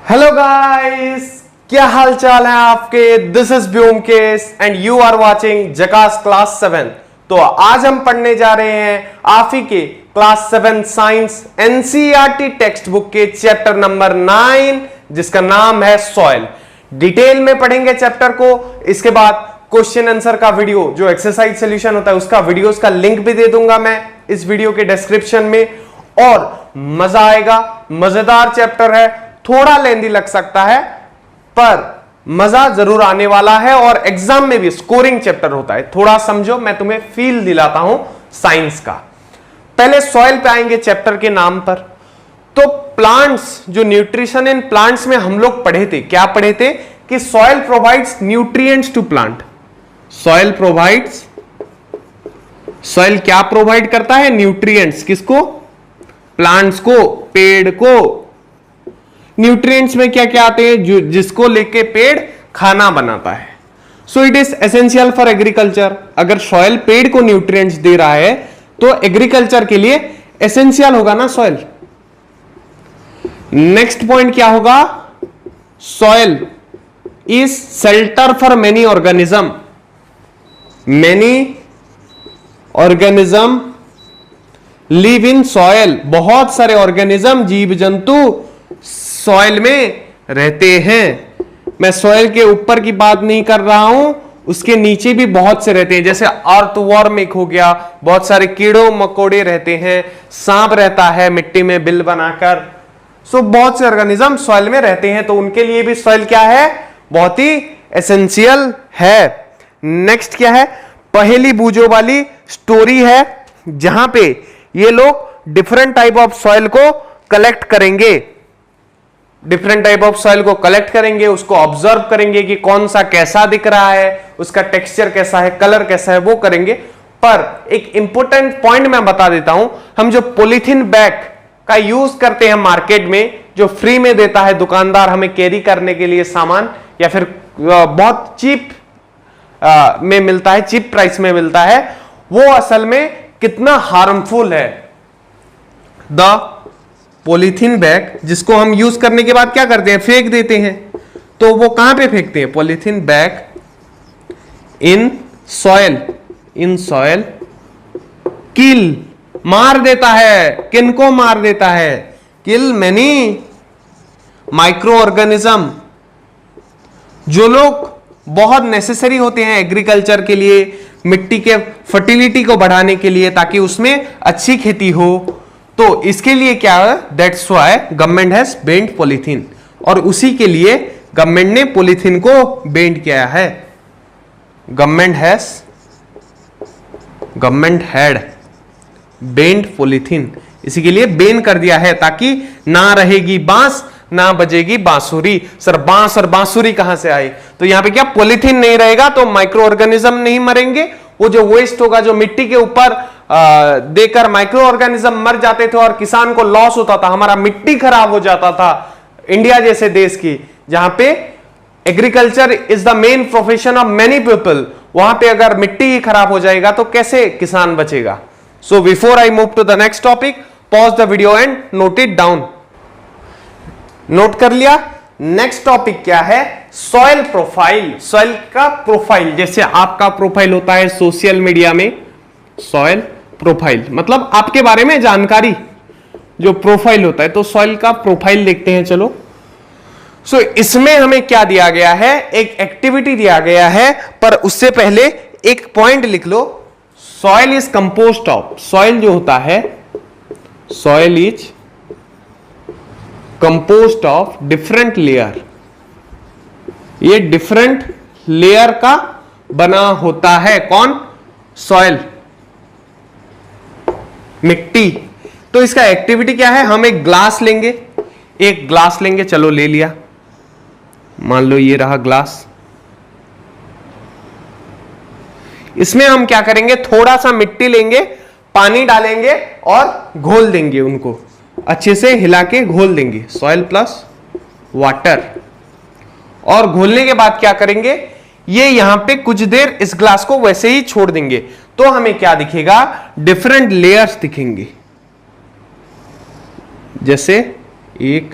Hello guys, क्या हाल चाल है आपके। This is Byomkesh and you are watching Jhakaas class 7। तो आज हम पढ़ने जा रहे हैं आप ही के class 7 science NCERT text book के चैप्टर नंबर 9 जिसका नाम है सॉइल। डिटेल में पढ़ेंगे चैप्टर को। इसके बाद क्वेश्चन आंसर का वीडियो जो एक्सरसाइज सॉल्यूशन होता है उसका वीडियो का लिंक भी दे दूंगा मैं इस वीडियो के डिस्क्रिप्शन में। और मजा आएगा, मजेदार चैप्टर है, थोड़ा लेंदी लग सकता है पर मजा जरूर आने वाला है और एग्जाम में भी स्कोरिंग चैप्टर होता है। थोड़ा समझो, मैं तुम्हें फील दिलाता हूं साइंस का। पहले सॉइल पे आएंगे चैप्टर के नाम पर। तो प्लांट्स, जो न्यूट्रिशन इन प्लांट्स में हम लोग पढ़े थे, क्या पढ़े थे कि soil provides nutrients to plant. Soil क्या प्रोवाइड करता है? न्यूट्रिएंट्स। किसको? प्लांट्स को, पेड़ को। न्यूट्रिएंट्स में क्या क्या आते हैं जिसको लेके पेड़ खाना बनाता है। So it is essential for agriculture. अगर सॉइल पेड़ को न्यूट्रिएंट्स दे रहा है तो एग्रीकल्चर के लिए एसेंशियल होगा ना सॉइल। नेक्स्ट पॉइंट क्या होगा? Soil is shelter for many organism. Many organism live in soil. बहुत सारे ऑर्गेनिज्म, जीव जंतु सॉइल में रहते हैं। मैं सॉइल के ऊपर की बात नहीं कर रहा हूं, उसके नीचे भी बहुत से रहते हैं। जैसे अर्थवॉर्म एक हो गया, बहुत सारे कीड़ों मकोड़े रहते हैं, सांप रहता है मिट्टी में बिल बनाकर। सो बहुत से ऑर्गेनिज्म सॉइल में रहते हैं, तो उनके लिए भी सॉइल क्या है? बहुत ही एसेंशियल है। नेक्स्ट क्या है? पहेली बूझो वाली स्टोरी है जहां पे ये लोग डिफरेंट टाइप ऑफ सॉइल को कलेक्ट करेंगे। डिफरेंट टाइप ऑफ सॉइल को कलेक्ट करेंगे, उसको ऑब्जर्व करेंगे कि कौन सा कैसा दिख रहा है, उसका टेक्सचर कैसा है, कलर कैसा है, वो करेंगे। पर एक इंपॉर्टेंट पॉइंट मैं बता देता हूं, हम जो पॉलीथीन बैग का यूज करते हैं मार्केट में, जो फ्री में देता है दुकानदार हमें कैरी करने के लिए सामान, या फिर बहुत चीप में मिलता है, चीप प्राइस में मिलता है, वो असल में कितना हार्मफुल है। द पॉलीथीन बैग जिसको हम यूज करने के बाद क्या करते हैं? फेंक देते हैं। तो वो कहां पे फेंकते हैं? पॉलीथीन बैग इन सॉइल किल, मार देता है। किनको मार देता है? किल मेनी माइक्रो ऑर्गेनिज्म, जो लोग बहुत नेसेसरी होते हैं एग्रीकल्चर के लिए, मिट्टी के फर्टिलिटी को बढ़ाने के लिए, ताकि उसमें अच्छी खेती हो। तो इसके लिए क्या है? That's why government has banned polythene, और उसी के लिए गवर्नमेंट ने पॉलीथीन को बेन्ड किया है। गवर्नमेंट हैड बेन्ड पॉलीथीन, इसी के लिए बेन कर दिया है, ताकि ना रहेगी बांस ना बजेगी बांसुरी। सर बांस और बांसुरी कहां से आई? तो यहां पे क्या पॉलीथीन नहीं रहेगा तो माइक्रो ऑर्गेनिज्म नहीं मरेंगे। वो जो वेस्ट होगा, जो मिट्टी के ऊपर देकर माइक्रो ऑर्गेनिज्म मर जाते थे और किसान को लॉस होता था, हमारा मिट्टी खराब हो जाता था। इंडिया जैसे देश की जहां पे agriculture is the main profession of many people, वहां पे अगर मिट्टी ही खराब हो जाएगा तो कैसे किसान बचेगा? So before I move to the next topic, pause the video and note it down. Note कर लिया? नेक्स्ट टॉपिक क्या है? Soil profile. सॉइल का प्रोफाइल, जैसे आपका प्रोफाइल होता है सोशल मीडिया में, सॉइल प्रोफाइल मतलब आपके बारे में जानकारी, जो प्रोफाइल होता है। तो सॉइल का प्रोफाइल देखते हैं, चलो। सो इसमें हमें क्या दिया गया है? एक एक्टिविटी दिया गया है, पर उससे पहले एक पॉइंट लिख लो। Soil is composed of, soil जो होता है, soil is composed of different layer. ये डिफरेंट लेयर का बना होता है। कौन? सॉइल, मिट्टी। तो इसका एक्टिविटी क्या है? हम एक ग्लास लेंगे, चलो ले लिया, मान लो ये रहा ग्लास। इसमें हम क्या करेंगे? थोड़ा सा मिट्टी लेंगे, पानी डालेंगे और घोल देंगे, उनको अच्छे से हिला के घोल देंगे, सॉइल प्लस वाटर। और घोलने के बाद क्या करेंगे? ये यहां पे कुछ देर इस ग्लास को वैसे ही छोड़ देंगे, तो हमें क्या दिखेगा? डिफरेंट लेयर्स दिखेंगे। जैसे 1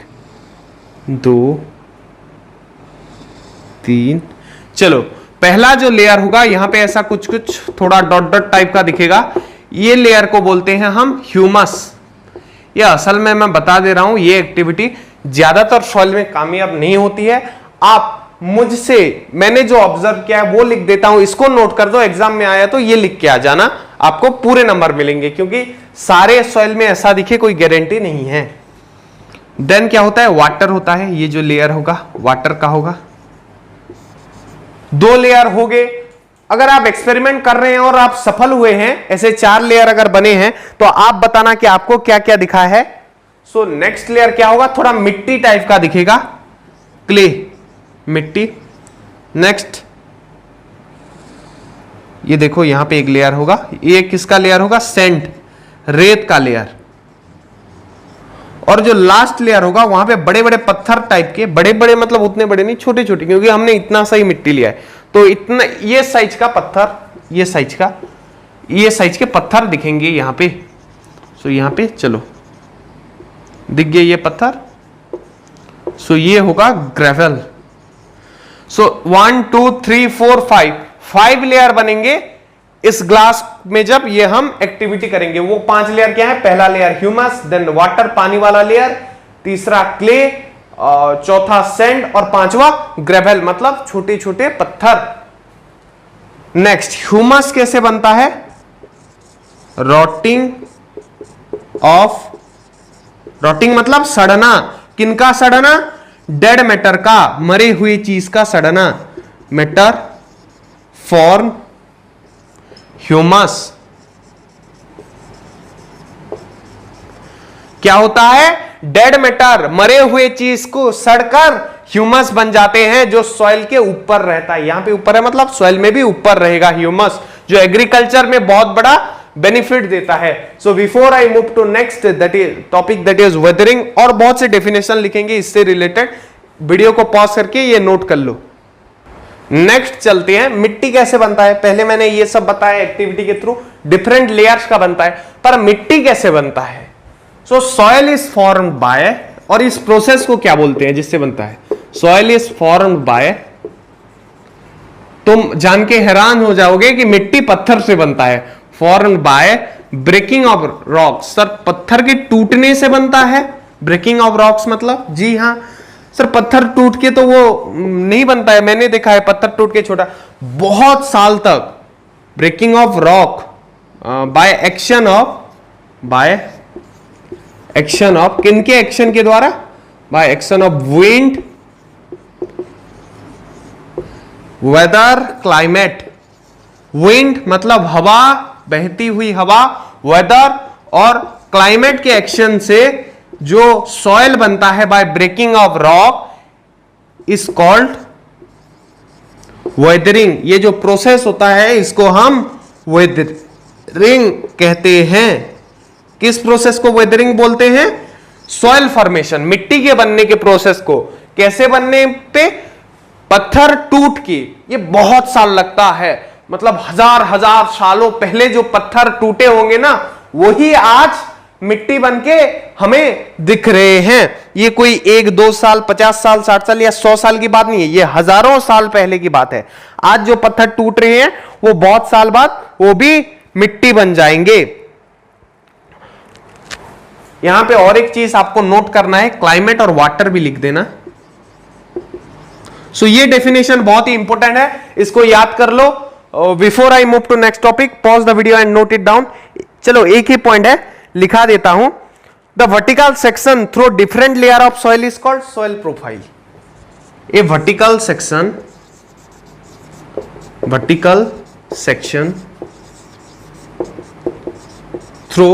2 3। चलो पहला जो लेयर होगा यहां पे ऐसा कुछ कुछ थोड़ा डॉट डॉट टाइप का दिखेगा, ये लेयर को बोलते हैं हम ह्यूमस। ये असल में मैं बता दे रहा हूं, ये एक्टिविटी ज्यादातर सॉइल में कामयाब नहीं होती है। आप मुझसे मैंने जो ऑब्जर्व किया है वो लिख देता हूं, इसको नोट कर दो, एग्जाम में आया तो ये लिख के आ जाना, आपको पूरे नंबर मिलेंगे, क्योंकि सारे सॉइल में ऐसा दिखे कोई गारंटी नहीं है। देन क्या होता है, वाटर होता है, ये जो लेयर होगा वाटर का होगा। 2 लेयर हो गए। अगर आप एक्सपेरिमेंट कर रहे हैं और आप सफल हुए हैं, ऐसे 4 लेयर अगर बने हैं, तो आप बताना कि आपको क्या क्या दिखा है। सो नेक्स्ट लेयर क्या होगा, थोड़ा मिट्टी टाइप का दिखेगा, क्ले, मिट्टी। नेक्स्ट ये देखो यहां पे एक लेयर होगा, ये किसका लेयर होगा, सैंड, रेत का लेयर। और जो लास्ट लेयर होगा वहां पे बड़े बड़े पत्थर टाइप के, बड़े बड़े मतलब उतने बड़े नहीं, छोटे छोटे, क्योंकि हमने इतना सा ही मिट्टी लिया है, तो इतना ये साइज का पत्थर, ये साइज के पत्थर दिखेंगे यहां पे। सो यहां पे चलो दिख गए ये पत्थर। सो ये होगा ग्रेवल। सो 1 2 3 4 5 लेयर बनेंगे इस ग्लास में जब ये हम एक्टिविटी करेंगे। वो 5 लेयर क्या है, पहला लेयर ह्यूमस, देन वाटर पानी वाला लेयर, तीसरा क्ले, चौथा सैंड और पांचवा ग्रेवल मतलब छोटे छोटे पत्थर। नेक्स्ट ह्यूमस कैसे बनता है, रॉटिंग मतलब सड़ना, किनका सड़ना, डेड मैटर का, मरी हुई चीज का सड़ना, मैटर फॉर्म ह्यूमस। क्या होता है, डेड मैटर, मरे हुए चीज को सड़कर ह्यूमस बन जाते हैं, जो सॉइल के ऊपर रहता है। यहां पे ऊपर है मतलब सॉइल में भी ऊपर रहेगा ह्यूमस, जो एग्रीकल्चर में बहुत बड़ा बेनिफिट देता है। So before I move to next topic that is weathering, और बहुत से डेफिनेशन लिखेंगे इससे रिलेटेड, वीडियो को पॉज करके ये नोट कर लो। नेक्स्ट चलते हैं, मिट्टी कैसे बनता है। पहले मैंने ये सब बताया एक्टिविटी के थ्रू, डिफरेंट लेयर्स का बनता है, पर मिट्टी कैसे बनता है। सो सॉइल इज फॉर्म्ड बाय, और इस प्रोसेस को क्या बोलते हैं जिससे बनता है, सॉइल इज फॉर्म्ड बाय। तुम जान के हैरान हो जाओगे कि मिट्टी पत्थर से बनता है, formed by breaking off rocks. Sir पत्थर के टूटने से बनता है, ब्रेकिंग ऑफ रॉक्स मतलब, जी हाँ सर पत्थर टूट के तो वो नहीं बनता है, मैंने देखा है पत्थर टूट के छोटा, बहुत साल तक। Breaking off rock by action of किनके एक्शन के द्वारा, by action of wind, weather, climate. Wind मतलब हवा, बहती हुई हवा, वेदर और क्लाइमेट के एक्शन से जो सॉइल बनता है by breaking off rock is called weathering. ये जो प्रोसेस होता है इसको हम वेदरिंग कहते हैं। किस प्रोसेस को वेदरिंग बोलते हैं, सॉइल फॉर्मेशन, मिट्टी के बनने के प्रोसेस को। कैसे बनने पे, पत्थर टूट के, ये बहुत साल लगता है, मतलब हजार हजार सालों पहले जो पत्थर टूटे होंगे ना, वही आज मिट्टी बनके हमें दिख रहे हैं। ये कोई 1 2 साल 50 साल 60 साल या 100 साल की बात नहीं है, ये हजारों साल पहले की बात है। आज जो पत्थर टूट रहे हैं वो बहुत साल बाद वो भी मिट्टी बन जाएंगे। यहां पे और एक चीज आपको नोट करना है, क्लाइमेट और वाटर भी लिख देना। सो ये डेफिनेशन बहुत ही इंपॉर्टेंट है, इसको याद कर लो। Before I move to next topic, pause the video and note it down. चलो एक ही पॉइंट है, लिखा देता हूं। The vertical section through different layer of soil is called soil profile. A vertical section through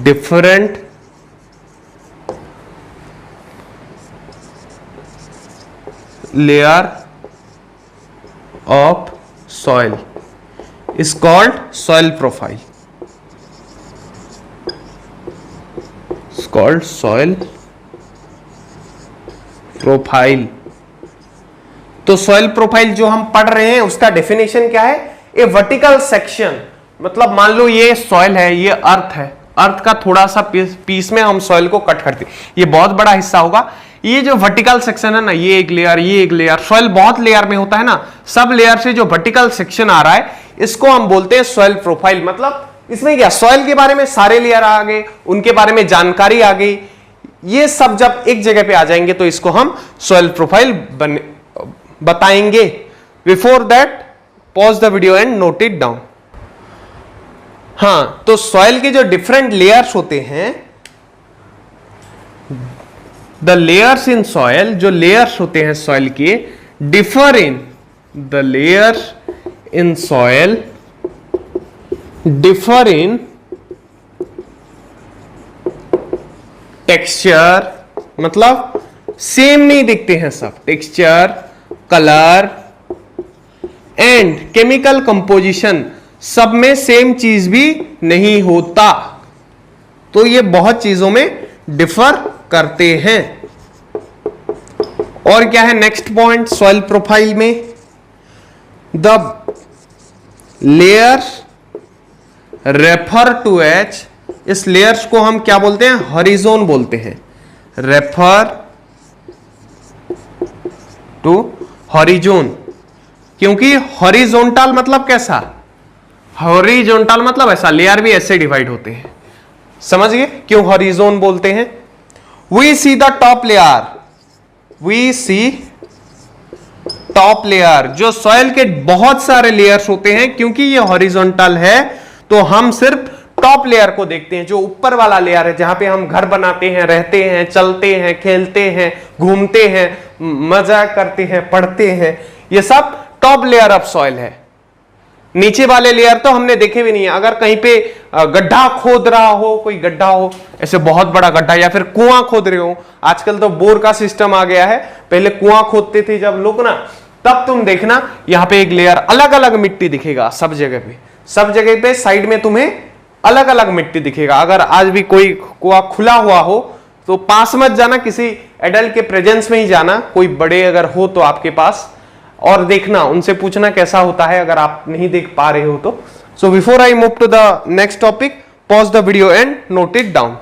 different layer of soil is called soil profile. It's called soil profile. तो soil profile जो हम पढ़ रहे हैं उसका डेफिनेशन क्या है? ए vertical section मतलब मान लो ये सॉइल है, ये अर्थ है, अर्थ का थोड़ा सा पीस में हम सॉइल को कट करते हैं, ये बहुत बड़ा हिस्सा होगा। ये जो वर्टिकल सेक्शन है ना, ये एक लेयर, ये एक लेयर, सॉइल बहुत लेयर में होता है ना, सब लेयर से जो वर्टिकल सेक्शन आ रहा है इसको हम बोलते हैं सॉइल प्रोफाइल। मतलब इसमें क्या, सॉइल के बारे में सारे लेयर आ गए, उनके बारे में जानकारी आ गई, ये सब जब एक जगह पे आ जाएंगे तो इसको हम सॉइल प्रोफाइल बताएंगे। Before that pause the video and note it down. हां, तो सॉइल के जो डिफरेंट लेयर्स होते हैं, द लेयर्स इन सॉइल, जो लेयर्स होते हैं सॉइल के, differ in, the layers in soil differ in texture, मतलब सेम नहीं दिखते हैं सब, texture, colour and chemical composition, सब में सेम चीज भी नहीं होता। तो ये बहुत चीजों में डिफर करते हैं। और क्या है नेक्स्ट पॉइंट सॉइल प्रोफाइल में, the layer refer to H, इस लेयर्स को हम क्या बोलते हैं, हॉरिजॉन बोलते हैं, रेफर टू हॉरिजॉन, क्योंकि हॉरिजॉन्टल मतलब कैसा, हॉरिजॉन्टल मतलब ऐसा, लेयर भी ऐसे डिवाइड होते हैं, समझ गए क्यों हॉरिजॉन बोलते हैं। We see the top layer, we see top layer, जो सॉइल के बहुत सारे लेयर्स होते हैं, क्योंकि ये हॉरिजॉन्टल है तो हम सिर्फ टॉप लेयर को देखते हैं, जो ऊपर वाला लेयर है, जहां पे हम घर बनाते हैं, रहते हैं, चलते हैं, खेलते हैं, घूमते हैं, मजा करते हैं, पढ़ते हैं, ये सब टॉप लेयर ऑफ सॉइल है। नीचे वाले लेयर तो हमने देखे भी नहीं है। अगर कहीं पे गड्ढा खोद रहा हो, कोई गड्ढा हो ऐसे बहुत बड़ा गड्ढा, या फिर कुआं खोद रहे हो, आजकल तो बोर का सिस्टम आ गया है, पहले कुआं खोदते थे जब लोग ना, तब तुम देखना यहां पे एक लेयर, अलग अलग मिट्टी दिखेगा सब जगह पे, सब जगह पे साइड में तुम्हें अलग अलग मिट्टी दिखेगा। अगर आज भी कोई कुआं खुला हुआ हो तो पास मत जाना, किसी एडल्ट के प्रेजेंस में ही जाना, कोई बड़े अगर हो तो आपके पास, और देखना, उनसे पूछना कैसा होता है अगर आप नहीं देख पा रहे हो तो। So before I move to the next topic, pause the video and note it down.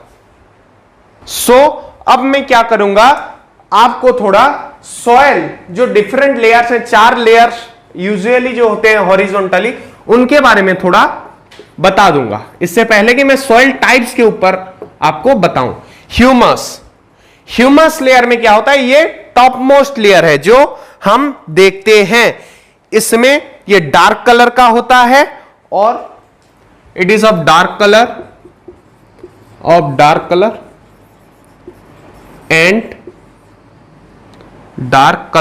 So अब मैं क्या करूंगा, आपको थोड़ा सॉइल जो डिफरेंट लेयर्स हैं, 4 लेयर्स यूजुअली जो होते हैं हॉरिजॉन्टली, उनके बारे में थोड़ा बता दूंगा। इससे पहले कि मैं सॉइल टाइप्स के ऊपर आपको बताऊं, ह्यूमस, ह्यूमस लेयर में क्या होता है, ये टॉप मोस्ट लेयर है जो हम देखते हैं। इसमें ये डार्क कलर का होता है, और it is of dark colour and dark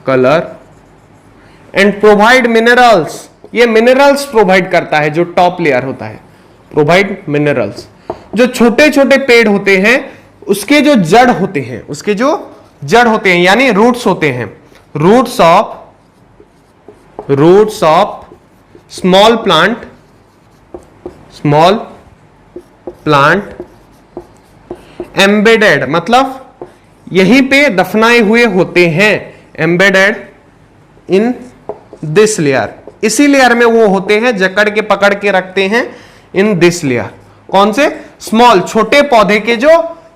colour and provide minerals, ये मिनरल्स प्रोवाइड करता है, जो टॉप लेयर होता है, प्रोवाइड मिनरल्स। जो छोटे छोटे पेड़ होते हैं उसके जो जड़ होते हैं, उसके जो जड़ होते हैं यानी रूट्स होते हैं, roots of small plant embedded, मतलब यहीं पे दफनाए हुए होते हैं, एम्बेडेड इन दिस लेयर, इसी लेयर में वो होते हैं, जकड़ के पकड़ के रखते हैं इन दिस लेयर। कौन से, स्मॉल, छोटे पौधे के जो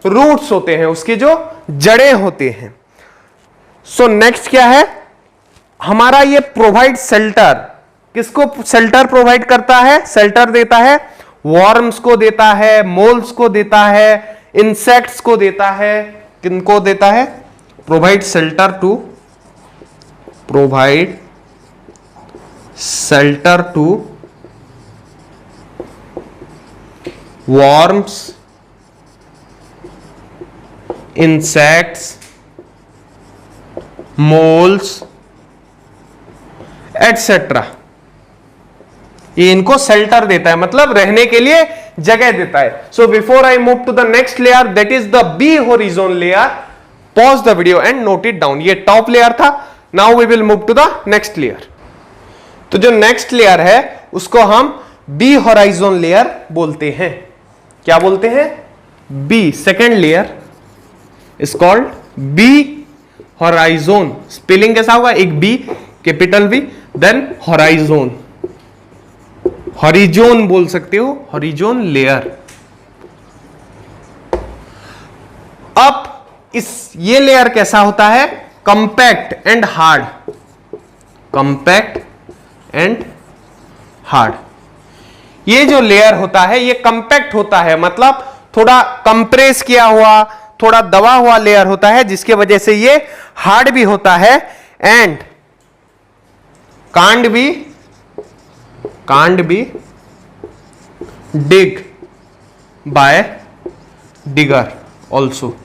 रूट्स होते हैं, उसके जो जड़ें होते हैं। सो नेक्स्ट क्या है हमारा, ये प्रोवाइड शेल्टर, किसको शेल्टर प्रोवाइड करता है, शेल्टर देता है, वॉर्म्स को देता है, मोल्स को देता है, इंसेक्ट्स को देता है, किनको देता है, provide shelter to, provide shelter to worms, insects, moles, etc. ये इनको शेल्टर देता है, मतलब रहने के लिए जगह देता है। So before I move to the next layer, that is the B horizon layer, pause the video and note it down. ये टॉप लेयर था, now we will move to the next layer. तो जो next layer है उसको हम B होराइजोन layer बोलते हैं। क्या बोलते हैं, B, second layer is called B horizon. Spelling कैसा होगा, एक B capital B then horizon, horizon बोल सकते हो, हॉरिजोन लेयर। अब ये लेयर कैसा होता है? Compact and hard, compact and hard. ये जो लेयर होता है ये कंपैक्ट होता है, मतलब थोड़ा कंप्रेस किया हुआ, थोड़ा दबा हुआ लेयर होता है, जिसके वजह से ये हार्ड भी होता है and can't be dig by digger also.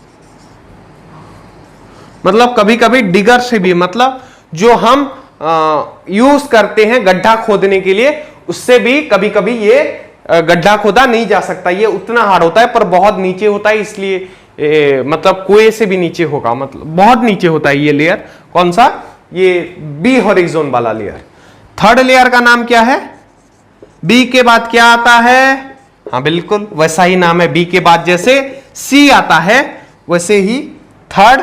मतलब कभी कभी डिगर से भी, मतलब जो हम यूज करते हैं गड्ढा खोदने के लिए, उससे भी कभी कभी ये गड्ढा खोदा नहीं जा सकता। ये उतना हार्ड होता है पर बहुत नीचे होता है, इसलिए मतलब कुएं से भी नीचे होगा, मतलब बहुत नीचे होता है ये लेयर। कौन सा? ये बी हॉरिजॉन वाला लेयर। थर्ड लेयर का नाम क्या है? बी के बाद क्या आता है? हाँ बिल्कुल वैसा ही नाम है, बी के बाद जैसे सी आता है वैसे ही थर्ड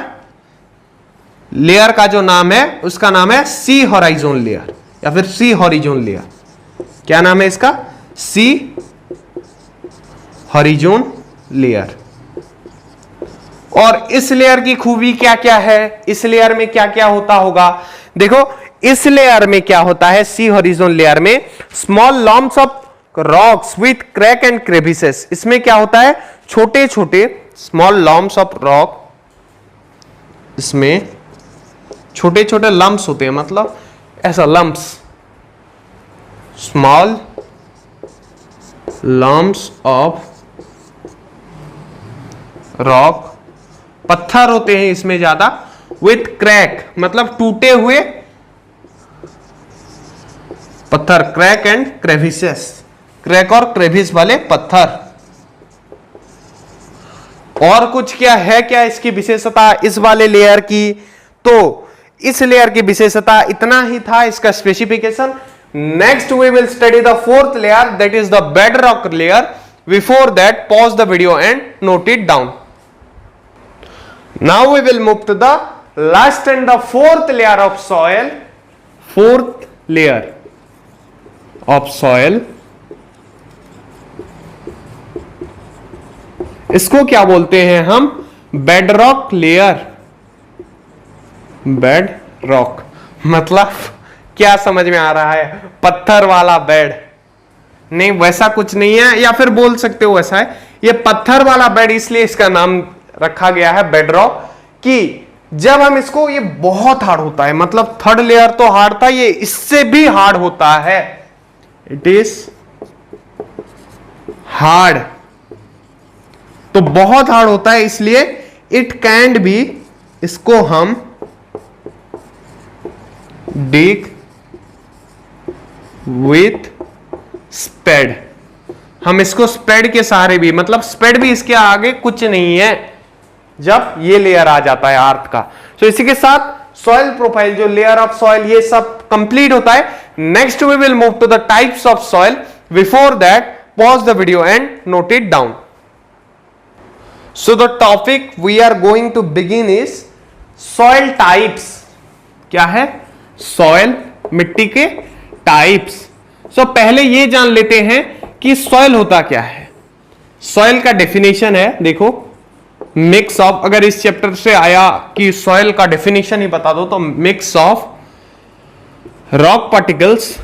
लेयर का जो नाम है उसका नाम है सी हॉराइजोन लेयर या फिर सी हॉरिजोन लेयर। क्या नाम है इसका? सी हॉरिजोन लेयर। और इस लेयर की खूबी क्या क्या है? इस लेयर में क्या क्या होता होगा? देखो इस लेयर में क्या होता है, सी हॉरिजोन लेयर में small lumps of rocks with crack and crevices. इसमें क्या होता है? छोटे छोटे स्मॉल लॉम्स ऑफ रॉक, इसमें छोटे छोटे लम्प्स होते हैं, मतलब ऐसा lumps, small lumps of rock, पत्थर होते हैं इसमें ज्यादा, विथ क्रैक मतलब टूटे हुए पत्थर, क्रैक एंड क्रेविसेस, क्रैक और क्रेविस वाले पत्थर। और कुछ क्या है, क्या इसकी विशेषता इस वाले लेयर की? तो इस लेयर की विशेषता इतना ही था, इसका specification. Next we will study the fourth layer, that is the bedrock layer. Before that pause the video and note it down. Now we will move to the last and the fourth layer of soil. Fourth layer of soil, इसको क्या बोलते हैं हम? Bedrock layer. Bed rock मतलब क्या समझ में आ रहा है? पत्थर वाला बेड नहीं, वैसा कुछ नहीं है, या फिर बोल सकते हो वैसा है। ये पत्थर वाला बेड इसलिए इसका नाम रखा गया है बेडरॉक, कि जब हम इसको, ये बहुत हार्ड होता है, मतलब थर्ड लेयर तो हार्ड था, ये इससे भी हार्ड होता है। इट इज हार्ड, तो बहुत हार्ड होता है, इसलिए इट कैन बी, इसको हम डिग विथ स्पेड, हम इसको स्पेड के सहारे भी, मतलब स्पेड भी इसके आगे कुछ नहीं है जब ये लेयर आ जाता है अर्थ का। तो इसी के साथ सॉइल प्रोफाइल, जो लेयर ऑफ सॉइल, ये सब कंप्लीट होता है। Next we will move to the types of soil. Before that pause the video and note it down. So the topic we are going to begin is soil types. क्या है? Soil, मिट्टी के types. So पहले ये जान लेते हैं कि सॉइल होता क्या है। सॉइल का डेफिनेशन है, देखो मिक्स ऑफ, अगर इस चैप्टर से आया कि सॉइल का डेफिनेशन ही बता दो, तो मिक्स ऑफ रॉक पार्टिकल्स,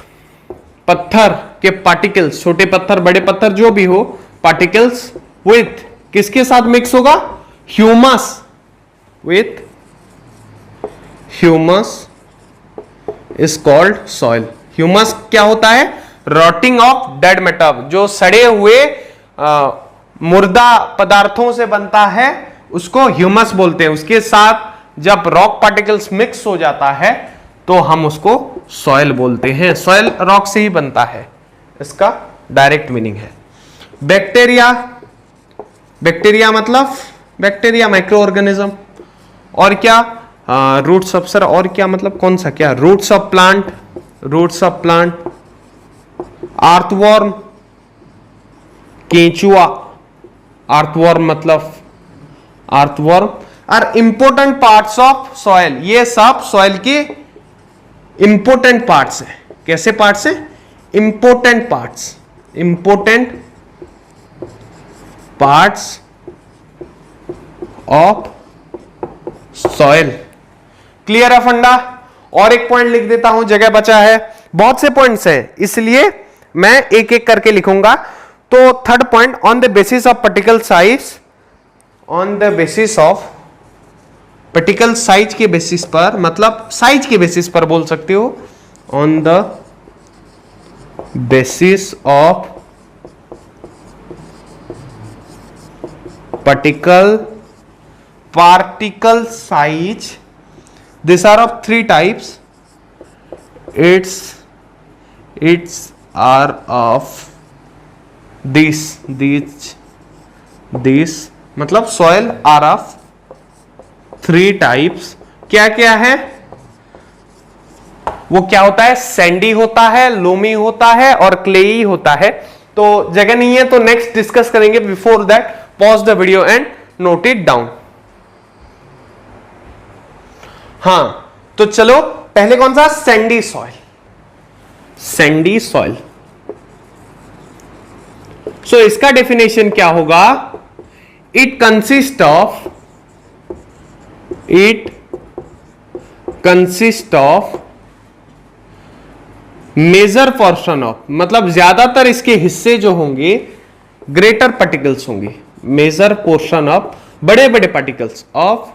पत्थर के पार्टिकल्स, छोटे पत्थर बड़े पत्थर जो भी हो, पार्टिकल्स विथ, किसके साथ मिक्स होगा? Humus, with humus is called soil. Humus क्या होता है? रॉटिंग ऑफ डेड मैटर, जो सड़े हुए मुर्दा पदार्थों से बनता है उसको ह्यूमस बोलते हैं। उसके साथ जब रॉक पार्टिकल्स मिक्स हो जाता है तो हम उसको सॉइल बोलते हैं। सॉइल रॉक से ही बनता है, इसका डायरेक्ट मीनिंग है। बैक्टीरिया, बैक्टीरिया मतलब बैक्टीरिया माइक्रो ऑर्गेनिज्म। और क्या? रूट्स ऑफ, सर और क्या मतलब कौन सा? क्या? Roots of plant, roots of plant. Earthworm, केंचुआ, आर्थवॉर्म मतलब earthworm are important parts of soil. ये सब सॉइल के इंपोर्टेंट पार्ट्स हैं। कैसे पार्ट्स हैं? Important parts of soil. Clear है फंडा? और एक पॉइंट लिख देता हूं, जगह बचा है, बहुत से पॉइंट्स हैं इसलिए मैं एक एक करके लिखूंगा। तो third point, on the basis of particle size, on the basis of particle size के बेसिस पर, मतलब साइज के बेसिस पर बोल सकते हो, on the basis of particle size, these are of three types, it's are of these मतलब soil are of three types। क्या क्या है वो? क्या होता है? सैंडी होता है, लोमी होता है और क्लेई होता है। तो जगह नहीं है तो नेक्स्ट डिस्कस करेंगे। Before that pause the video and note it down. हां, तो चलो पहले कौन सा? Sandy soil. Sandy soil, so इसका डेफिनेशन क्या होगा? It consist of major portion of, मतलब ज्यादातर इसके हिस्से जो होंगे ग्रेटर पार्टिकल्स होंगे, मेजर पोर्शन ऑफ बड़े बड़े पार्टिकल्स ऑफ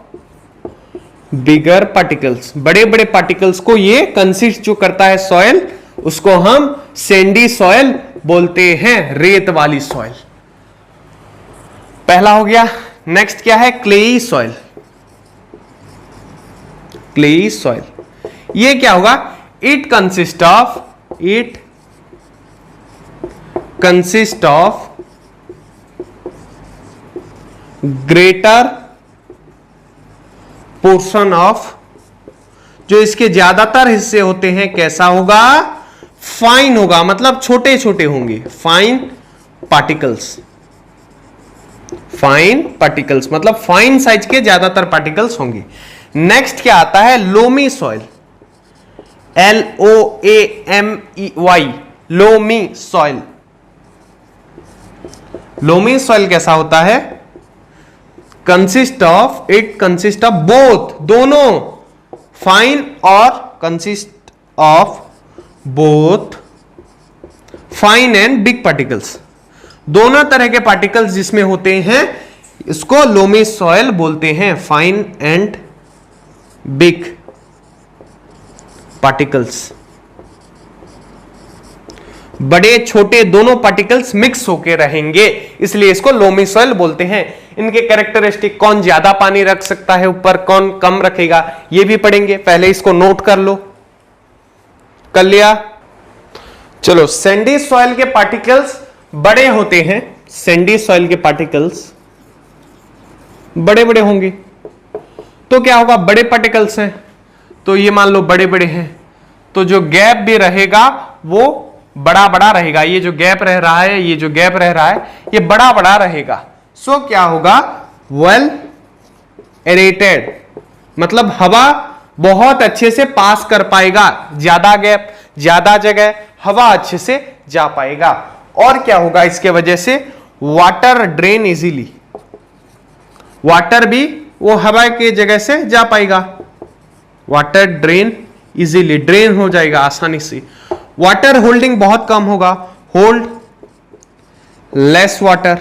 बिगर पार्टिकल्स, बड़े बड़े पार्टिकल्स को ये कंसिस्ट जो करता है सॉइल, उसको हम सैंडी सॉइल बोलते हैं, रेत वाली सॉइल। पहला हो गया। नेक्स्ट क्या है? Clayey soil. क्लेई सॉइल ये क्या होगा? It consist of greater portion of, जो इसके ज्यादातर हिस्से होते हैं कैसा होगा? फाइन होगा, मतलब छोटे छोटे होंगे, फाइन पार्टिकल्स मतलब फाइन साइज के ज्यादातर पार्टिकल्स होंगे। नेक्स्ट क्या आता है? Loamy soil, LOAMEY, loamy soil. Loamy soil कैसा होता है? कंसिस्ट ऑफ बोथ, दोनों, फाइन और consist of both fine and big particles, दोनों तरह के पार्टिकल्स जिसमें होते हैं इसको लोमी सॉइल बोलते हैं, फाइन एंड बिग पार्टिकल्स। बड़े छोटे दोनों पार्टिकल्स मिक्स होके रहेंगे, इसलिए इसको लोमी सॉइल बोलते हैं। इनके कैरेक्टरिस्टिक, कौन ज्यादा पानी रख सकता है ऊपर, कौन कम रखेगा, ये भी पढ़ेंगे। पहले इसको नोट कर लो। कर लिया? चलो, सैंडी सॉइल के पार्टिकल्स बड़े होते हैं, सैंडी सॉइल के पार्टिकल्स बड़े बड़े होंगे। तो क्या होगा? बड़े पार्टिकल्स हैं तो ये मान लो बड़े बड़े हैं, तो जो गैप भी रहेगा वो बड़ा बड़ा रहेगा। ये जो गैप रह रहा है, ये जो गैप रह रहा है, ये बड़ा बड़ा रहेगा। सो क्या होगा? वेल एरेटेड, मतलब हवा बहुत अच्छे से पास कर पाएगा, ज्यादा गैप, ज्यादा जगह, हवा अच्छे से जा पाएगा। और क्या होगा इसके वजह से? वाटर ड्रेन इजीली, वाटर भी वो हवा के जगह से जा पाएगा, वाटर ड्रेन इजीली, ड्रेन हो जाएगा आसानी से। वाटर होल्डिंग बहुत कम होगा, होल्ड लेस वाटर,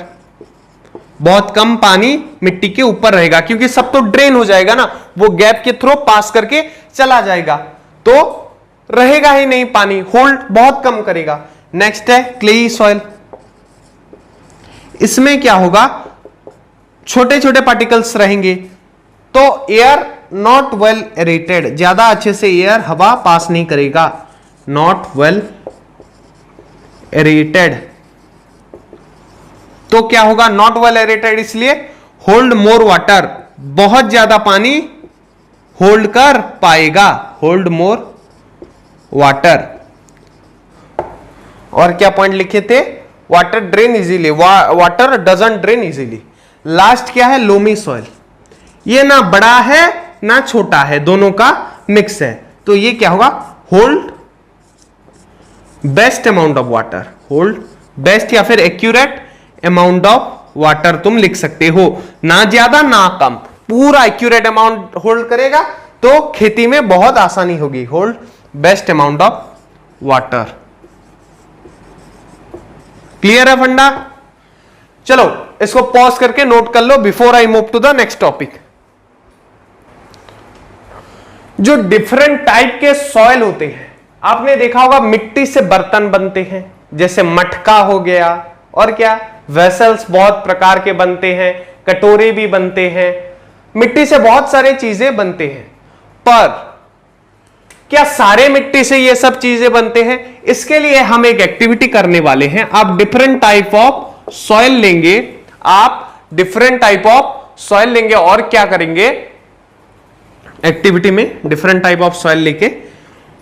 बहुत कम पानी मिट्टी के ऊपर रहेगा, क्योंकि सब तो ड्रेन हो जाएगा ना, वो गैप के थ्रू पास करके चला जाएगा, तो रहेगा ही नहीं पानी, होल्ड बहुत कम करेगा। नेक्स्ट है क्लेई सॉइल। इसमें क्या होगा? छोटे छोटे पार्टिकल्स रहेंगे, तो एयर नॉट वेल एरेटेड, ज्यादा अच्छे से एयर हवा पास नहीं करेगा, नॉट वेल एरेटेड। तो क्या होगा? नॉट वेल एरेटेड इसलिए होल्ड मोर वाटर, बहुत ज्यादा पानी होल्ड कर पाएगा, होल्ड मोर वाटर। और क्या पॉइंट लिखे थे? Water drain easily, water doesn't drain easily. Last क्या है? Loamy soil. ये ना बड़ा है ना छोटा है, दोनों का मिक्स है, तो ये क्या होगा? Hold best amount of water, hold best या फिर एक्यूरेट अमाउंट ऑफ वाटर तुम लिख सकते हो, ना ज्यादा ना कम, पूरा एक्यूरेट अमाउंट होल्ड करेगा तो खेती में बहुत आसानी होगी। Hold best amount of water. Clear है फंडा? चलो इसको पॉज करके नोट कर लो before I move to the next topic. जो डिफरेंट टाइप के सॉइल होते हैं, आपने देखा होगा मिट्टी से बर्तन बनते हैं, जैसे मटका हो गया, और क्या वेसल्स बहुत प्रकार के बनते हैं, कटोरे भी बनते हैं, मिट्टी से बहुत सारे चीजें बनते हैं। पर क्या सारे मिट्टी से ये सब चीजें बनते हैं? इसके लिए हम एक एक्टिविटी करने वाले हैं। आप डिफरेंट टाइप ऑफ सॉइल लेंगे, आप डिफरेंट टाइप ऑफ सॉइल लेंगे और क्या करेंगे एक्टिविटी में, डिफरेंट टाइप ऑफ सॉइल लेके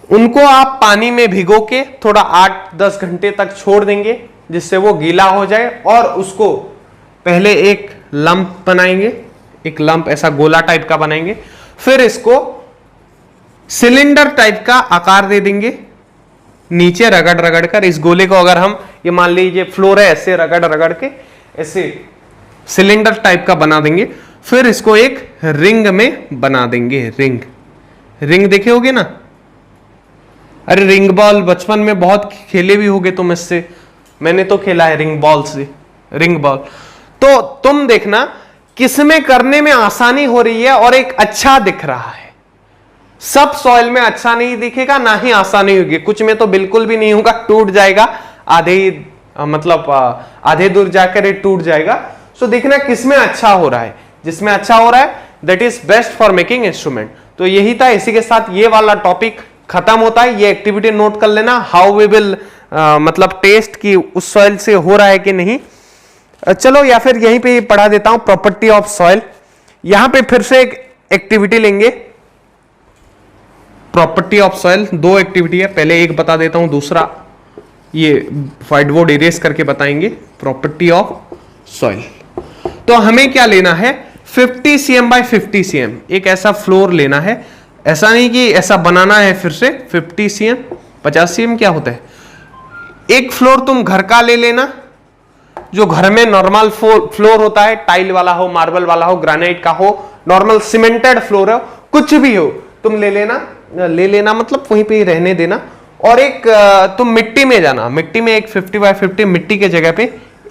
उनको आप पानी में भिगो के थोड़ा 8-10 घंटे तक छोड़ देंगे, जिससे वो गीला हो जाए, और उसको पहले एक लंप बनाएंगे, एक लंप ऐसा गोला टाइप का बनाएंगे, फिर इसको सिलेंडर टाइप का आकार दे देंगे, नीचे रगड़ रगड़ कर इस गोले को, अगर हम ये मान लीजिए फ्लोर है, ऐसे रगड़ रगड़ के ऐसे सिलेंडर टाइप का बना देंगे, फिर इसको एक रिंग में बना देंगे। रिंग, रिंग देखे होगे ना, अरे रिंग बॉल बचपन में बहुत खेले भी होगे तुम इससे, मैंने तो खेला है रिंग बॉल से, रिंग बॉल। तो तुम देखना किसमें करने में आसानी हो रही है और एक अच्छा दिख रहा है। सब सॉइल में अच्छा नहीं दिखेगा, ना ही आसानी होगी, कुछ में तो बिल्कुल भी नहीं होगा, टूट जाएगा, आधे मतलब आधे दूर जाकर ये टूट जाएगा। सो देखना किसमें अच्छा हो रहा है, जिसमें अच्छा हो रहा है that is best for making instrument. तो यही था, इसी के साथ ये वाला टॉपिक खत्म होता है। ये एक्टिविटी नोट कर लेना, हाउ वी विल मतलब टेस्ट की उस सॉइल से हो रहा है कि नहीं। चलो या फिर यहीं पे पढ़ा देता हूं प्रॉपर्टी ऑफ सॉइल। यहां पे फिर से एक एक्टिविटी लेंगे, प्रॉपर्टी ऑफ सॉइल। 2 एक्टिविटी है, पहले एक बता देता हूं, दूसरा ये व्हाइट बोर्ड इरेज करके बताएंगे। प्रॉपर्टी ऑफ सॉइल, तो हमें क्या लेना है, 50 cm बाय 50 cm एक ऐसा फ्लोर लेना है। ऐसा नहीं कि ऐसा बनाना है फिर से 50 cm 50 cm क्या होता है, एक फ्लोर तुम घर का ले लेना, जो घर में नॉर्मल फ्लोर होता है, टाइल वाला हो, मार्बल वाला हो, ग्रेनाइट का हो, नॉर्मल सीमेंटेड फ्लोर हो, कुछ भी हो तुम ले लेना मतलब वहीं पे ही रहने देना। और एक तुम मिट्टी में जाना, मिट्टी में एक 50 बाय 50 मिट्टी के जगह पे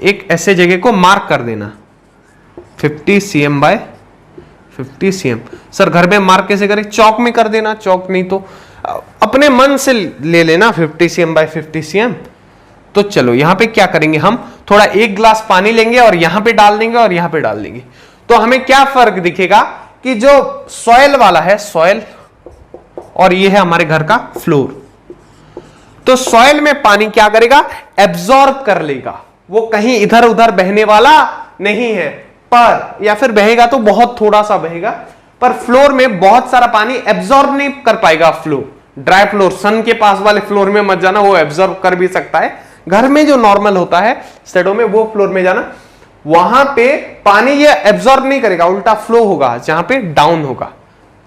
एक ऐसे जगह को मार्क कर देना, 50 cm बाय 50 cm। सर घर में मार्क कैसे करें, चौक में कर देना, चौक नहीं तो अपने मन से ले लेना 50 cm बाय 50 cm। तो चलो यहां पे क्या करेंगे, हम थोड़ा 1 गिलास पानी लेंगे और यहां पे डाल देंगे और यहां पे डाल देंगे, तो हमें क्या फर्क दिखेगा कि जो सॉइल वाला है सॉइल, और ये है हमारे घर का फ्लोर। तो सॉइल में पानी क्या करेगा, एब्जॉर्ब कर लेगा, वो कहीं इधर उधर बहने वाला नहीं है, पर या फिर बहेगा तो बहुत थोड़ा सा बहेगा, पर फ्लोर में बहुत सारा पानी एब्जॉर्ब नहीं कर पाएगा। फ्लोर ड्राई फ्लोर, सन के पास वाले फ्लोर में मत जाना, वो एब्जॉर्ब कर भी सकता है। घर में जो नॉर्मल होता है स्टेडो में, वो फ्लोर में जाना, वहां पे पानी ये एब्जॉर्ब नहीं करेगा, उल्टा फ्लो होगा, जहां पे डाउन होगा,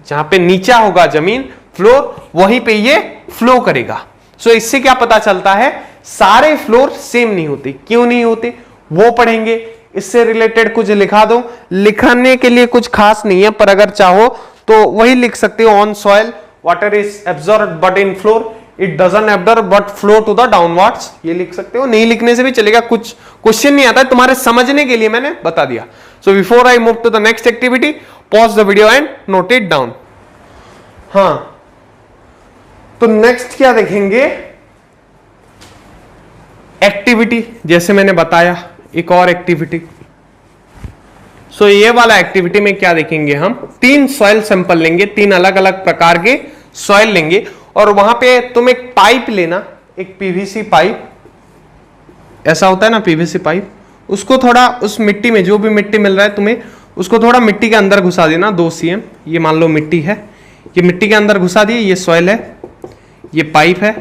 जहां पे नीचा होगा जमीन फ्लोर, वहीं पे ये फ्लो करेगा। सो इससे क्या पता चलता है, सारे फ्लोर सेम नहीं होते। क्यों नहीं होते वो पढ़ेंगे। इससे रिलेटेड कुछ लिखा दो, लिखने के लिए कुछ खास नहीं है, पर अगर चाहो तो वही लिख सकते हो, on soil water is absorb but in floor it doesn't absorb but flow to the downwards, ये लिख सकते हो। नहीं लिखने से भी चलेगा, कुछ क्वेश्चन नहीं आता है, तुम्हारे समझने के लिए मैंने बता दिया। So before I move to the next activity, pause the video and note it down. हाँ, तो नेक्स्ट क्या देखेंगे, एक्टिविटी, जैसे मैंने बताया एक और एक्टिविटी। सो ये वाला एक्टिविटी में क्या देखेंगे, हम 3 सॉइल सैंपल लेंगे, 3 अलग अलग प्रकार के सॉइल लेंगे, और वहां पे तुम एक पाइप लेना, एक पीवीसी पाइप, ऐसा होता है ना पीवीसी पाइप, उसको थोड़ा उस मिट्टी में, जो भी मिट्टी मिल रहा है तुम्हें, उसको थोड़ा मिट्टी के अंदर घुसा देना 2 cm। ये मान लो मिट्टी है, ये मिट्टी के अंदर घुसा दिए, ये सॉइल है, ये पाइप है,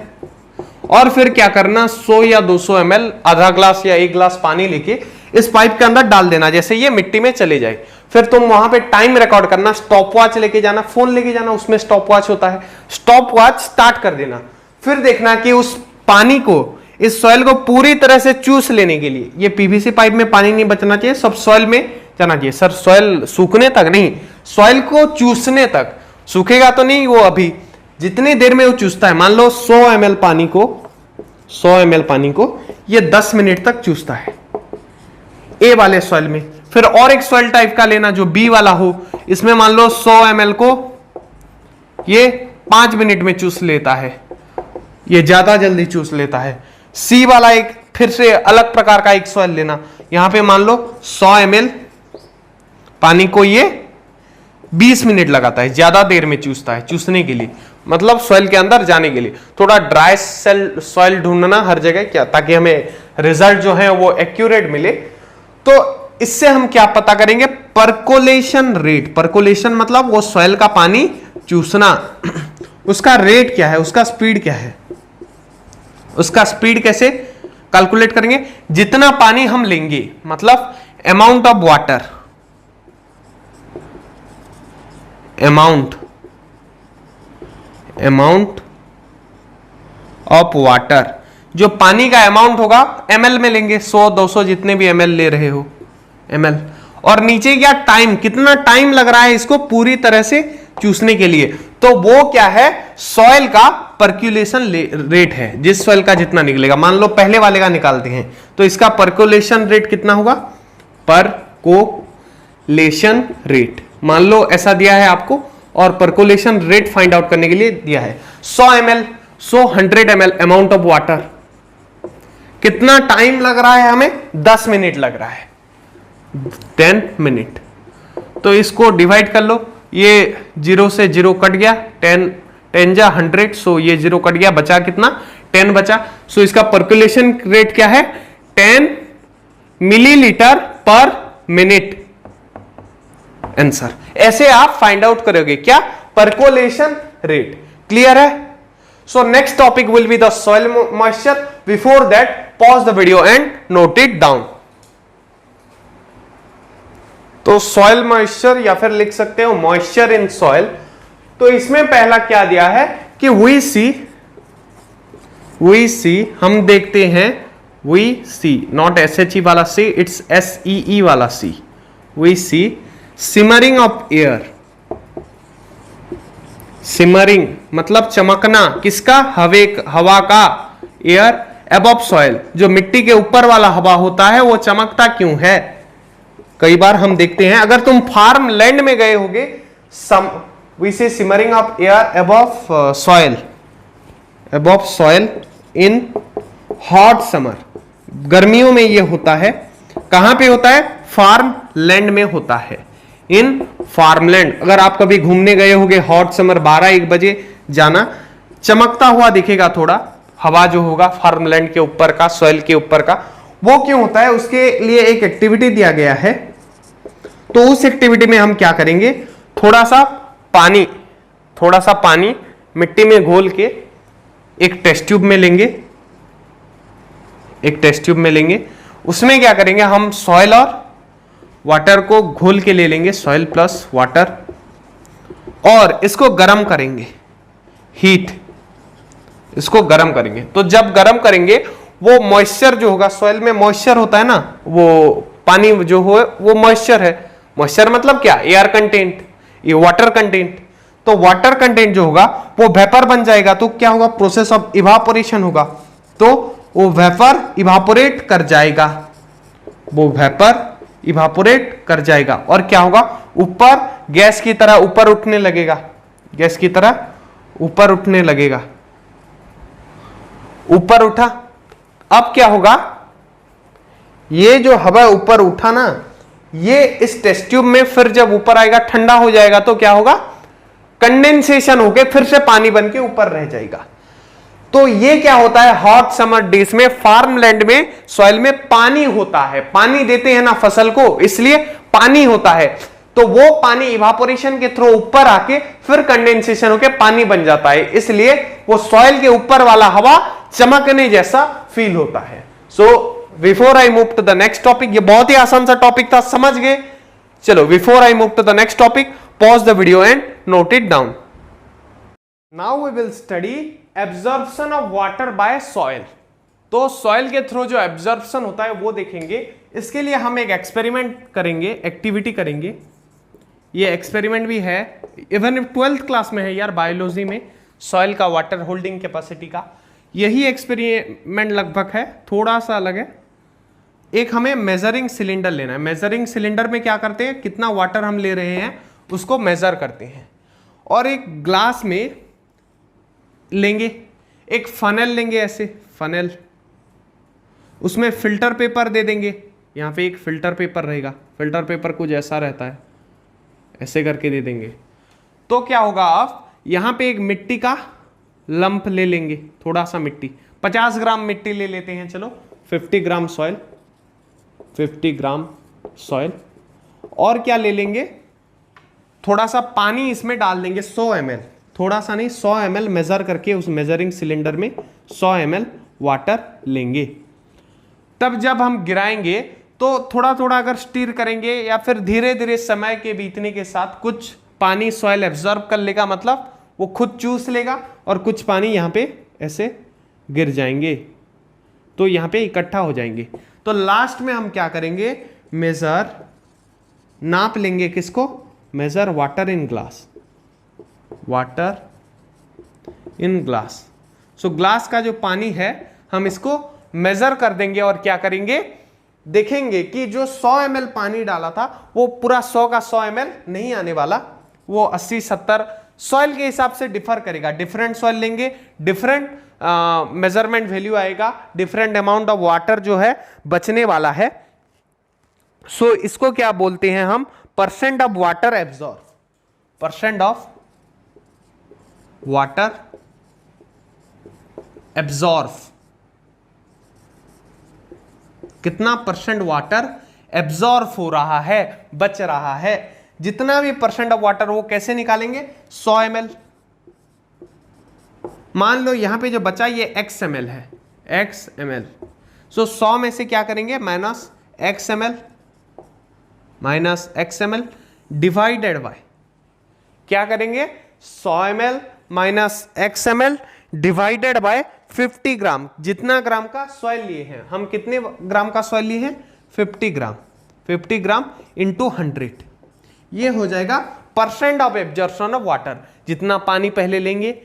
और फिर क्या करना, 100 या 200 ml, आधा ग्लास या 1 ग्लास पानी लेके इस पाइप के अंदर डाल देना, जैसे ये मिट्टी में चले जाए। फिर तुम वहां पे टाइम रिकॉर्ड करना, स्टॉप वॉच लेके जाना, फोन लेके जाना, उसमें स्टॉप वॉच होता है, स्टॉप वॉच स्टार्ट कर देना। फिर देखना कि उस पानी को, इस सॉइल को पूरी तरह से चूस लेने के लिए, ये पीवीसी पाइप में पानी नहीं बचना चाहिए, सब सॉइल में जाना चाहिए। सर सॉइल सूखने तक नहीं, सॉइल को चूसने तक। सूखेगा तो नहीं वो, अभी जितनी देर में वो चूसता है, मान लो 100 ml पानी को, 100 ml पानी को ये 10 मिनट तक चूसता है ए वाले सॉइल में। फिर और एक सॉइल टाइप का लेना जो बी वाला हो, इसमें मान लो 100 ml को ये 5 मिनट में चूस लेता है, ये ज्यादा जल्दी चूस लेता है। सी वाला एक फिर से अलग प्रकार का एक सॉइल लेना, यहां पे मान लो 100 ml पानी को ये 20 मिनट लगाता है, ज्यादा देर में चूसता है, चूसने के लिए मतलब सॉइल के अंदर जाने के लिए। थोड़ा ड्राई सॉइल ढूंढना हर जगह, क्या ताकि हमें रिजल्ट जो है वो एक्यूरेट मिले। तो इससे हम क्या पता करेंगे, परकोलेशन रेट। परकोलेशन मतलब वो सॉइल का पानी चूसना, उसका रेट क्या है, उसका स्पीड क्या है, उसका स्पीड कैसे कैलकुलेट करेंगे। जितना पानी हम लेंगे, मतलब amount of water, amount of water, जो पानी का अमाउंट होगा ml में लेंगे, 100 200 जितने भी ml ले रहे हो ml। और नीचे क्या टाइम, कितना टाइम लग रहा है इसको पूरी तरह से चूसने के लिए, तो वो क्या है, सॉइल का परक्यूलेशन रेट है, जिस सॉइल का जितना निकलेगा। मान लो पहले वाले का निकालते हैं, तो इसका परक्यूलेशन रेट कितना होगा, परकोलेशन रेट मान लो ऐसा दिया है आपको, और परकोलेशन रेट फाइंड आउट करने के लिए दिया है 100 ml, 100 ml amount of water, कितना टाइम लग रहा है हमें, 10 मिनट लग रहा है, 10 मिनट। तो इसको डिवाइड कर लो, ये 0 से 0 कट गया, 10 जा 100, सो ये 0 कट गया, बचा कितना, 10 बचा। सो इसका परकुलेशन रेट क्या है, 10 मिलीलीटर पर मिनट, आंसर। ऐसे आप फाइंड आउट करोगे क्या, परकोलेशन रेट। क्लियर है। So next topic will be the soil moisture. Before that pause the video and note it down. तो सॉइल मॉइस्चर या फिर लिख सकते हो मॉइस्चर इन सॉइल। तो इसमें पहला क्या दिया है कि वी सी हम देखते हैं, वी सी नॉट SHE वाला सी, इट्स SEE वाला see. We see shimmering of air. Shimmering मतलब चमकना, किसका, हवा का, एयर अबव सॉइल, जो मिट्टी के ऊपर वाला हवा होता है वो चमकता क्यों है। कई बार हम देखते हैं, अगर तुम फार्म लैंड में गए होगे, वी से simmering of air above soil in hot summer. गर्मियों में ये होता है, कहां पे होता है, फार्म लैंड में होता है, इन फार्मलैंड। अगर आप कभी घूमने गए होगे हॉट समर 12-1 बजे जाना, चमकता हुआ दिखेगा थोड़ा हवा जो होगा फार्मलैंड के ऊपर का, सॉइल के ऊपर का। वो क्यों होता है, उसके लिए एक एक्टिविटी दिया गया है। तो उस एक्टिविटी में हम क्या करेंगे, थोड़ा सा पानी मिट्टी में घोल के एक टेस्ट ट्यूब में लेंगे, उसमें क्या करेंगे, हम सॉइल और वाटर को घोल के ले लेंगे, सॉइल प्लस वाटर, और इसको गर्म करेंगे, हीट, इसको गर्म करेंगे। तो जब गर्म करेंगे, वो मॉइस्चर जो होगा, सॉइल में मॉइस्चर होता है ना, वो पानी जो हो वो मॉइस्चर है। मॉइस्चर मतलब क्या, एयर कंटेंट, ये वाटर कंटेंट। तो वाटर कंटेंट जो होगा वो वेपर बन जाएगा। तो क्या होगा, प्रोसेस ऑफ इवापोरेशन होगा, तो वो वेपर इवापोरेट कर जाएगा, और क्या होगा, ऊपर गैस की तरह ऊपर उठने लगेगा, ऊपर उठा। अब क्या होगा, ये जो हवा ऊपर उठा ना, ये इस टेस्ट ट्यूब में फिर जब ऊपर आएगा, ठंडा हो जाएगा, तो क्या होगा, कंडेंसेशन होके फिर से पानी बन के ऊपर रह जाएगा। तो ये क्या होता है, हॉट समर डेज में फार्मलैंड में सॉइल में पानी होता है, पानी देते हैं ना फसल को, इसलिए पानी होता है। तो वो पानी इवापोरेशन के थ्रू ऊपर आके फिर कंडेंसेशन होके पानी बन जाता है, इसलिए वो सॉइल के ऊपर वाला हवा चमकने जैसा फील होता है। So before I move to the next topic, ये बहुत ही आसान सा टॉपिक था, समझ गए। चलो before I move to the next topic, pause the video and note it down. Now we will study absorption of water by soil. तो soil के थ्रू जो एब्जॉर्प्शन होता है वो देखेंगे। इसके लिए हम एक एक्सपेरिमेंट करेंगे, एक्टिविटी करेंगे। ये एक्सपेरिमेंट भी है, इवन 12th क्लास में है यार, बायोलॉजी में, सॉइल का वाटर होल्डिंग कैपेसिटी का। यही एक्सपेरिमेंट लगभग है, थोड़ा सा अलग है। एक हमें मेजरिंग सिलेंडर लेना है। मेजरिंग सिलेंडर में क्या करते हैं, कितना वाटर हम ले रहे हैं उसको मेजर करते हैं, और एक ग्लास में लेंगे, एक फनल लेंगे, ऐसे फनल, उसमें फिल्टर पेपर दे देंगे। यहाँ पे एक फिल्टर पेपर रहेगा, फिल्टर पेपर कुछ ऐसा रहता है, ऐसे करके दे देंगे। तो क्या होगा, आप यहाँ पे एक मिट्टी का लंप ले लेंगे, थोड़ा सा मिट्टी, 50 ग्राम मिट्टी ले लेते हैं, चलो 50 ग्राम सॉइल, 50 ग्राम सॉइल। और क्या ले लेंगे, थोड़ा सा पानी इसमें डाल देंगे, 100 ml, थोड़ा सा नहीं 100 ml मेजर करके उस मेजरिंग सिलेंडर में 100 ml वाटर लेंगे। तब जब हम गिराएंगे तो थोड़ा थोड़ा अगर स्टीर करेंगे या फिर धीरे धीरे समय के बीतने के साथ कुछ पानी सॉइल एब्जॉर्ब कर लेगा, मतलब वो खुद चूस लेगा, और कुछ पानी यहाँ पे ऐसे गिर जाएंगे, तो यहाँ पे इकट्ठा हो जाएंगे। तो लास्ट में हम क्या करेंगे, मेजर, नाप लेंगे, किसको, measure water in glass, water in glass. So glass का जो पानी है हम इसको मेजर कर देंगे, और क्या करेंगे, देखेंगे कि जो 100 ml पानी डाला था वो पूरा 100 का 100 ml नहीं आने वाला, वो 80-70 सॉइल के हिसाब से डिफर करेगा। डिफरेंट सॉइल लेंगे, डिफरेंट मेजरमेंट वैल्यू आएगा, डिफरेंट अमाउंट ऑफ वाटर जो है बचने वाला है। सो इसको क्या बोलते हैं हम, percent of water absorb, percent of water absorb, कितना परसेंट वाटर एब्जॉर्ब हो रहा है, बच रहा है। जितना भी परसेंट ऑफ वाटर वो कैसे निकालेंगे, 100 ml, मान लो यहां पे जो बचा ये x ml है, x ml। सो 100 में से क्या करेंगे, minus x ml, minus x ml divided by, क्या करेंगे, 100 ml minus x ml divided by 50 ग्राम। जितना ग्राम का सॉइल लिए हैं हम, कितने ग्राम का सॉइल लिए हैं, 50 ग्राम, 50 ग्राम इंटू 100, ये हो जाएगा percent of absorption of water. जितना पानी पहले लेंगे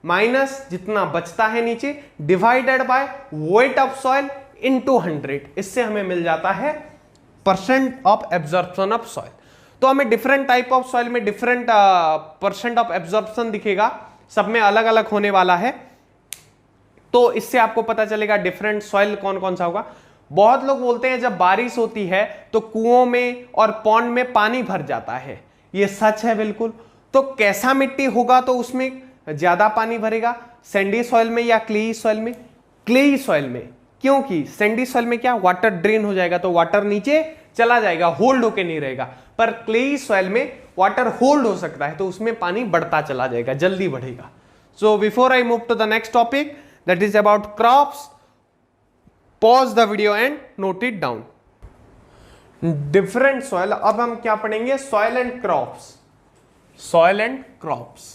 माइनस जितना बचता है नीचे, divided by weight of soil into 100, इससे हमें मिल जाता है percent of absorption of soil. तो हमें डिफरेंट टाइप ऑफ सॉइल में डिफरेंट परसेंट ऑफ एब्जॉर्प्शन दिखेगा, सब में अलग अलग होने वाला है। तो इससे आपको पता चलेगा डिफरेंट सॉइल कौन कौन सा होगा। बहुत लोग बोलते हैं जब बारिश होती है तो कुओं में और पॉन्ड में पानी भर जाता है, ये सच है बिल्कुल। तो कैसा मिट्टी होगा तो उसमें ज्यादा पानी भरेगा, सैंडी सॉइल में या क्लेई सॉइल में, क्लेई सॉइल में, क्योंकि सैंडी सॉइल में क्या, वाटर ड्रेन हो जाएगा तो वाटर नीचे चला जाएगा, होल्ड होके नहीं रहेगा। पर क्लेई सॉइल में वाटर होल्ड हो सकता है, तो उसमें पानी बढ़ता चला जाएगा, जल्दी बढ़ेगा। So before I move to the next topic that is about crops, pause the video and note it down. Different soil, अब हम क्या पढ़ेंगे, soil and crops, soil and crops,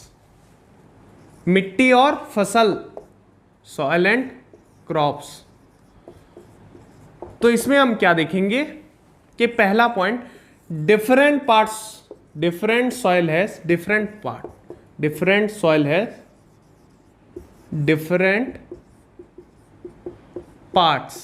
मिट्टी और फसल, soil and crops। तो इसमें हम क्या देखेंगे कि पहला point, different parts, different soil has different part, different soil has different parts,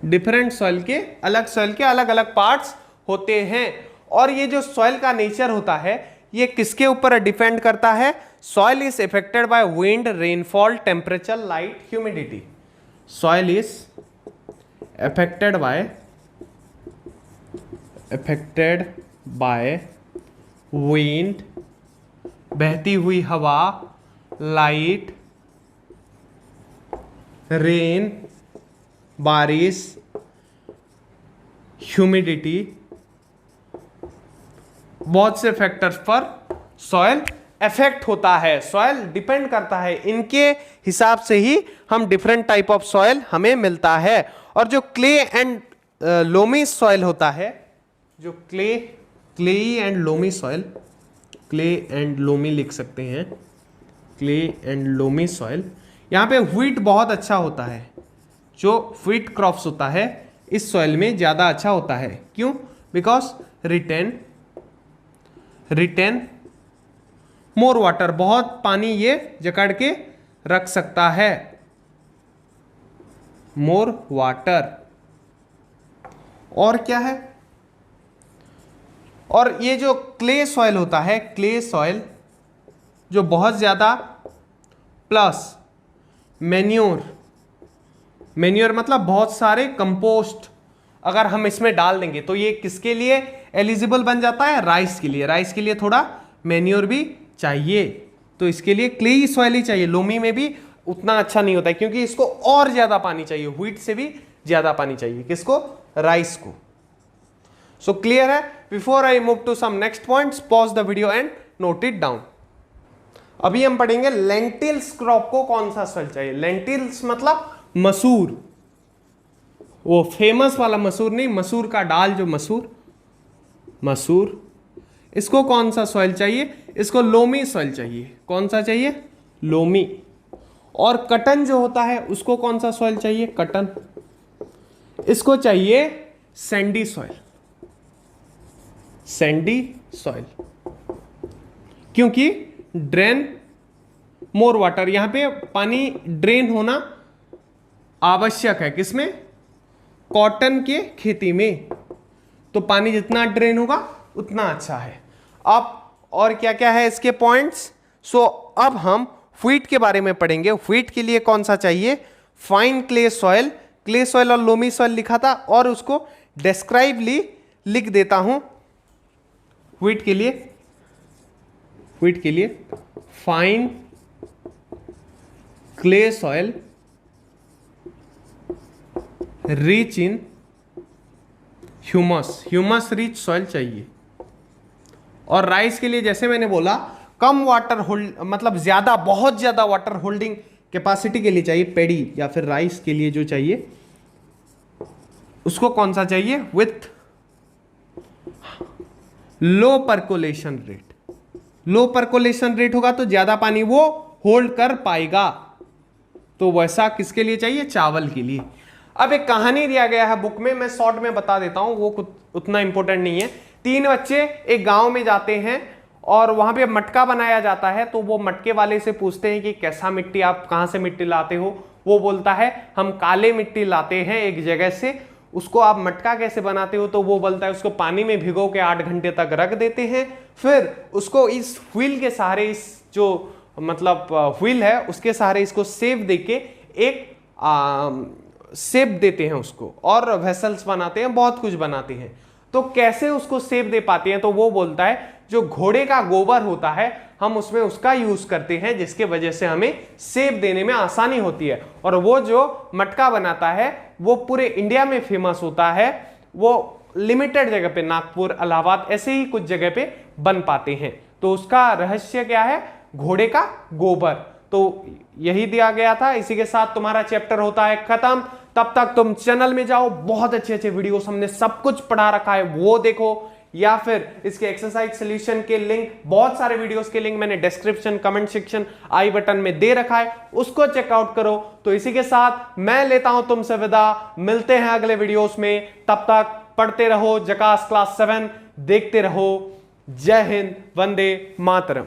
different soil के अलग अलग पार्ट्स होते हैं। और ये जो सॉइल का नेचर होता है ये किसके ऊपर डिपेंड करता है, soil is affected by wind, rainfall, temperature, light, humidity. Soil is affected by wind, बहती हुई हवा, लाइट, रेन, बारिश, ह्यूमिडिटी, बहुत से फैक्टर्स पर सॉइल इफेक्ट होता है, सॉइल डिपेंड करता है। इनके हिसाब से ही हम डिफरेंट टाइप ऑफ सॉइल हमें मिलता है। और जो क्ले एंड लोमी सॉइल होता है, जो clayey and loamy soil, clay and loamy लिख सकते हैं, क्ले एंड लोमी सॉइल। यहाँ पे व्हीट बहुत अच्छा होता है, जो व्हीट क्रॉप्स होता है इस सॉइल में ज़्यादा अच्छा होता है। क्यों? बिकॉज रिटेन मोर वाटर, बहुत पानी ये जकड़ के रख सकता है, मोर वाटर। और क्या है? और ये जो क्ले सॉइल होता है, क्ले सॉइल जो बहुत ज़्यादा प्लस मैन्योर, मैन्योर मतलब बहुत सारे कंपोस्ट अगर हम इसमें डाल देंगे तो ये किसके लिए एलिजिबल बन जाता है? राइस के लिए। राइस के लिए थोड़ा मैन्योर भी चाहिए, तो इसके लिए क्लेई सॉइल ही चाहिए। लोमी में भी उतना अच्छा नहीं होता है क्योंकि इसको और ज्यादा पानी चाहिए, व्हीट से भी ज्यादा पानी चाहिए। किसको? राइस को। सो क्लियर है? Before I move to some next points, pause the video and note it down. अभी हम पढ़ेंगे लेंटिल्स क्रॉप को कौन सा सॉइल चाहिए। लेंटिल्स मतलब मसूर, वो फेमस वाला मसूर नहीं, मसूर का दाल जो मसूर, इसको कौन सा सॉइल चाहिए? इसको लोमी सॉइल चाहिए। कौन सा चाहिए? लोमी। और कटन जो होता है उसको कौन सा सॉइल चाहिए? कटन। इसको चाहिए सैंडी सॉइल, सैंडी सॉइल, क्योंकि ड्रेन मोर वाटर, यहां पे पानी ड्रेन होना आवश्यक है। किसमें? कॉटन के खेती में, तो पानी जितना ड्रेन होगा उतना अच्छा है। अब और क्या क्या है इसके पॉइंट्स? सो अब हम व्हीट के बारे में पढ़ेंगे। व्हीट के लिए कौन सा चाहिए? Fine clay soil. Clay soil और लोमी सॉइल लिखा था और उसको डिस्क्राइबली लिख देता हूं। व्हीट के लिए fine clay soil rich in humus rich soil चाहिए। और राइस के लिए जैसे मैंने बोला कम वाटर होल्ड, मतलब ज्यादा, बहुत ज्यादा वाटर होल्डिंग कैपेसिटी के लिए चाहिए पेडी, या फिर राइस के लिए जो चाहिए उसको कौन सा चाहिए? With low percolation rate. Low percolation rate होगा तो ज्यादा पानी वो होल्ड कर पाएगा। तो वैसा किसके लिए चाहिए? चावल के लिए। अब एक कहानी दिया गया है बुक में, मैं शॉर्ट में बता देता हूं, वो उतना इंपॉर्टेंट नहीं है। 3 बच्चे एक गांव में जाते हैं और वहां पे मटका बनाया जाता है। तो वो मटके वाले से पूछते हैं कि कैसा मिट्टी, आप कहां से मिट्टी लाते हो? वो बोलता है हम काले मिट्टी लाते हैं एक जगह से। उसको आप मटका कैसे बनाते हो? तो वो बोलता है उसको पानी में भिगो के 8 घंटे तक रख देते हैं, फिर उसको इस व्हील के सहारे, इस जो मतलब व्हील है उसके सहारे इसको सेप देके एक सेप देते हैं उसको, और वेसल्स बनाते हैं, बहुत कुछ बनाते हैं। तो कैसे उसको सेप दे पाते हैं? तो वो बोलता है जो घोड़े का गोबर होता है हम उसमें उसका यूज करते हैं, जिसके वजह से हमें सेप देने में आसानी होती है। और वो जो मटका बनाता है वो पूरे इंडिया में फेमस होता है। वो लिमिटेड जगह पे, नागपुर, इलाहाबाद, ऐसे ही कुछ जगह पे बन पाते हैं। तो उसका रहस्य क्या है? घोड़े का गोबर। तो यही दिया गया था। इसी के साथ तुम्हारा चैप्टर होता है खत्म। तब तक तुम चैनल में जाओ, बहुत अच्छे अच्छे वीडियोस हमने सब कुछ पढ़ा रखा है, वो देखो, या फिर इसके एक्सरसाइज सॉल्यूशन के लिंक, बहुत सारे वीडियोस के लिंक मैंने डिस्क्रिप्शन, कमेंट सेक्शन, आई बटन में दे रखा है, उसको चेकआउट करो। तो इसी के साथ मैं लेता हूं तुमसे विदा, मिलते हैं अगले वीडियोस में। तब तक पढ़ते रहो, जकास क्लास 7 देखते रहो। जय हिंद, वंदे मातरम।